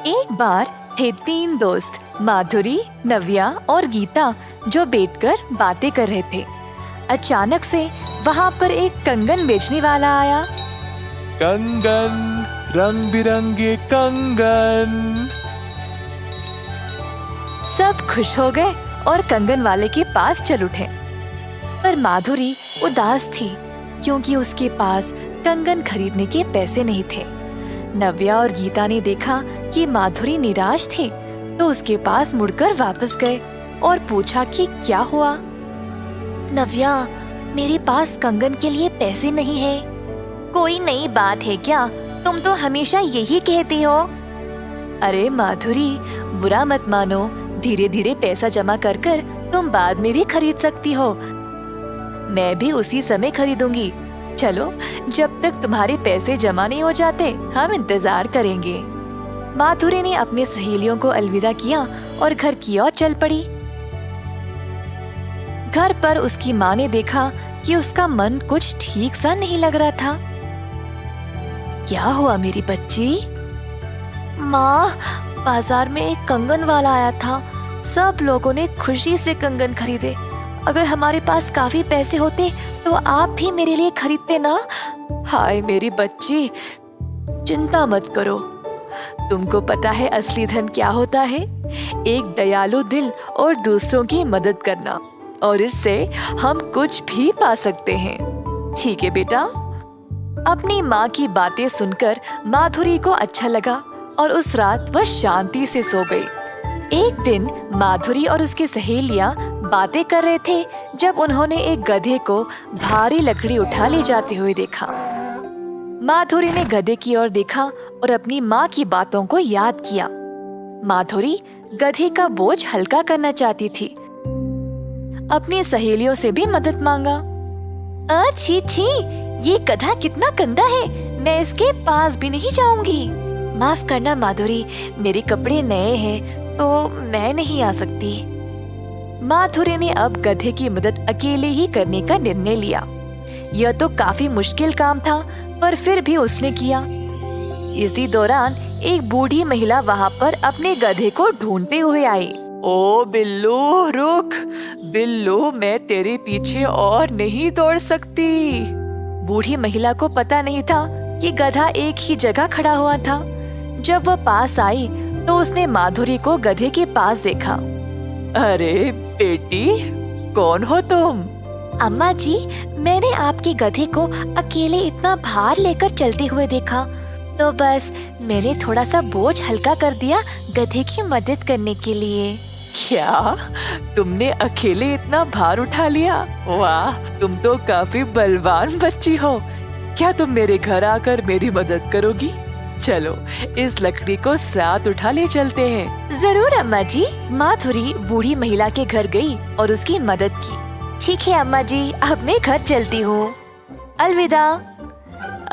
एक बार थे 3 दोस्त माधुरी, नव्या और गीता जो बैठकर बातें कर रहे थे। अचानक से वहाँ पर एक कंगन बेचने वाला आया। कंगन, रंग बिरंगे कंगन। सब खुश हो गए और कंगन वाले के पास चल उठे। पर माधुरी उदास थी क्योंकि उसके पास कंगन खरीदने के पैसे नहीं थे। नव्या और गीता ने देखा कि माधुरी निराश थी तो उसके पास मुड़कर वापस गए और पूछा कि क्या हुआ। नव्या, मेरे पास कंगन के लिए पैसे नहीं है। कोई नई बात है क्या? तुम तो हमेशा यही कहती हो। अरे माधुरी, बुरा मत मानो, धीरे धीरे पैसा जमा कर कर तुम बाद में भी खरीद सकती हो। मैं भी उसी समय खरीदूंगी। चलो, जब तक तुम्हारे पैसे जमा नहीं हो जाते हम इंतजार करेंगे। माधुरी ने अपनी सहेलियों को अलविदा किया और घर की ओर चल पड़ी। घर पर उसकी माँ ने देखा कि उसका मन कुछ ठीक सा नहीं लग रहा था। क्या हुआ मेरी बच्ची? माँ, बाजार में एक कंगन वाला आया था। सब लोगों ने खुशी से कंगन खरीदे। अगर हमारे पास काफी पैसे होते तो आप भी मेरे लिए खरीदते ना। हाय मेरी बच्ची, चिंता मत करो। तुमको पता है असली धन क्या होता है? एक दयालु दिल और दूसरों की मदद करना, और इससे हम कुछ भी पा सकते हैं। ठीक है बेटा। अपनी माँ की बातें सुनकर माधुरी को अच्छा लगा और उस रात वह शांति से सो गई। एक दिन माधुरी और उसकी सहेलियां बातें कर रहे थे जब उन्होंने एक गधे को भारी लकड़ी उठा ले जाते हुए देखा। माधुरी ने गधे की ओर देखा और अपनी माँ की बातों को याद किया। माधुरी गधे का बोझ हल्का करना चाहती थी। अपनी सहेलियों से भी मदद मांगा। छी छी, ये गधा कितना गंदा है, मैं इसके पास भी नहीं जाऊंगी। माफ करना माधुरी, मेरे कपड़े नए हैं तो मैं नहीं आ सकती। माधुरी ने अब गधे की मदद अकेले ही करने का निर्णय लिया। यह तो काफी मुश्किल काम था, पर फिर भी उसने किया। इसी दौरान एक बूढ़ी महिला वहाँ पर अपने गधे को ढूंढते हुए आई। ओ बिल्लू, रुक। बिल्लू, मैं तेरे पीछे और नहीं दौड़ सकती। बूढ़ी महिला को पता नहीं था कि गधा एक ही जगह खड़ा हुआ था। जब वह पास आई तो उसने माधुरी को गधे के पास देखा। अरे बेटी, कौन हो तुम? अम्मा जी, मैंने आपके गधे को अकेले इतना भार लेकर चलते हुए देखा तो बस मैंने थोड़ा सा बोझ हल्का कर दिया गधे की मदद करने के लिए। क्या तुमने अकेले इतना भार उठा लिया? वाह, तुम तो काफी बलवान बच्ची हो। क्या तुम मेरे घर आकर मेरी मदद करोगी? चलो, इस लकड़ी को साथ उठा ले चलते हैं। जरूर अम्मा जी। माधुरी बूढ़ी महिला के घर गई और उसकी मदद की। ठीक है अम्मा जी, अब मैं घर चलती हूँ। अलविदा।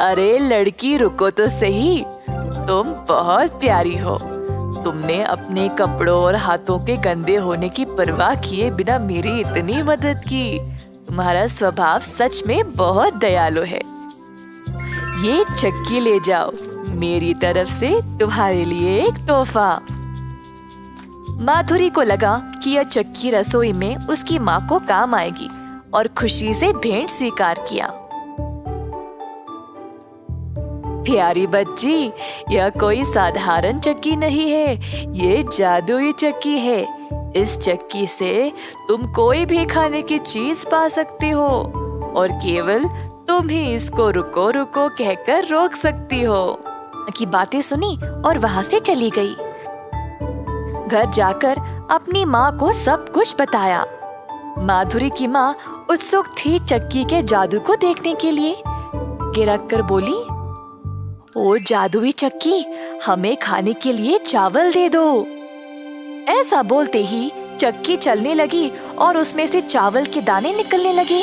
अरे लड़की, रुको तो सही। तुम बहुत प्यारी हो। तुमने अपने कपड़ों और हाथों के गंदे होने की परवाह किए बिना मेरी इतनी मदद की। तुम्हारा स्वभाव सच में बहुत दयालु है। ये चक्की ले जाओ, मेरी तरफ से तुम्हारे लिए एक तोहफा। माधुरी को लगा कि यह चक्की रसोई में उसकी माँ को काम आएगी और खुशी से भेंट स्वीकार किया। प्यारी बच्ची, यह कोई साधारण चक्की नहीं है, ये जादुई चक्की है। इस चक्की से तुम कोई भी खाने की चीज पा सकते हो और केवल तुम ही इसको रुको रुको कहकर रोक सकती हो। की बातें सुनी और वहाँ से चली गई। घर जाकर अपनी माँ को सब कुछ बताया। माधुरी की माँ उत्सुक थी चक्की के जादू को देखने के लिए। गिरक कर बोली, ओ जादुई चक्की, हमें खाने के लिए चावल दे दो। ऐसा बोलते ही चक्की चलने लगी और उसमें से चावल के दाने निकलने लगे।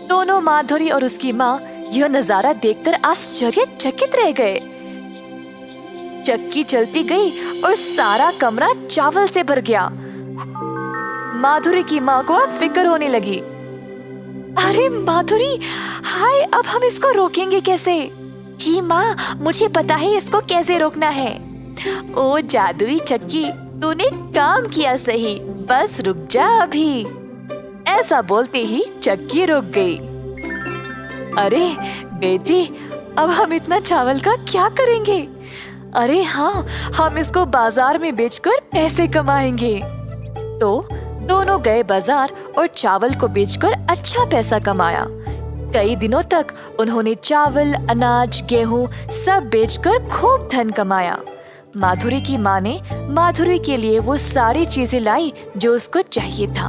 दोनों माधुरी और उसकी माँ यह नजारा देखकर आश्चर्यचकित रह गए। चक्की चलती गई और सारा कमरा चावल से भर गया। माधुरी की माँ को अब फिक्र होने लगी। अरे माधुरी, हाय, अब हम इसको रोकेंगे कैसे? जी माँ, मुझे पता है इसको कैसे रोकना है। ओ जादुई चक्की, तूने काम किया सही, बस रुक जा अभी। ऐसा बोलते ही चक्की रुक गई। अरे बेटी, अब हम इतना चावल का क्या करेंगे? अरे हाँ, हम इसको बाजार में बेचकर पैसे कमाएंगे। तो दोनों गए बाजार और चावल को बेचकर अच्छा पैसा कमाया। कई दिनों तक उन्होंने चावल, अनाज, गेहूं सब बेचकर खूब धन कमाया। माधुरी की माँ ने माधुरी के लिए वो सारी चीजें लाई जो उसको चाहिए था।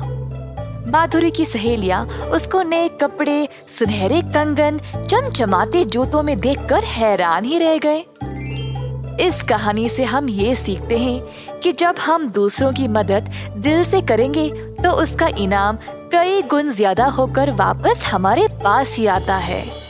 माधुरी की सहेलियां उसको नए कपड़े, सुनहरे कंगन, चमचमाते जूतों में देखकर हैरान ही रह गए। इस कहानी से हम ये सीखते हैं कि जब हम दूसरों की मदद दिल से करेंगे तो उसका इनाम कई गुण ज्यादा होकर वापस हमारे पास ही आता है।